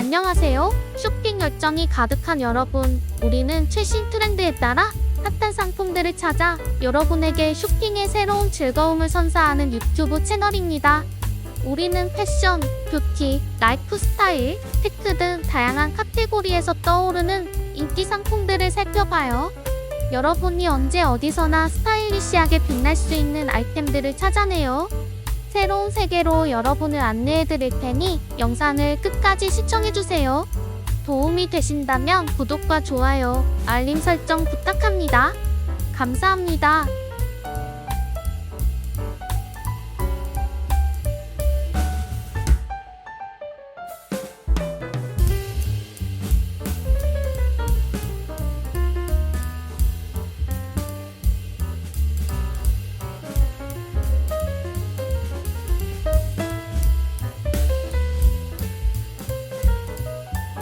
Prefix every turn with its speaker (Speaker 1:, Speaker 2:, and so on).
Speaker 1: 안녕하세요. 쇼핑 열정이 가득한 여러분. 우리는 최신 트렌드에 따라 핫한 상품들을 찾아 여러분에게 쇼핑의 새로운 즐거움을 선사하는 유튜브 채널입니다. 우리는 패션, 뷰티, 라이프 스타일, 테크 등 다양한 카테고리에서 떠오르는 인기 상품들을 살펴봐요. 여러분이 언제 어디서나 스타일리시하게 빛날 수 있는 아이템들을 찾아내요. 새로운 세계로 여러분을 안내해 드릴 테니 영상을 끝까지 시청해주세요. 도움이 되신다면 구독과 좋아요, 알림 설정 부탁합니다. 감사합니다.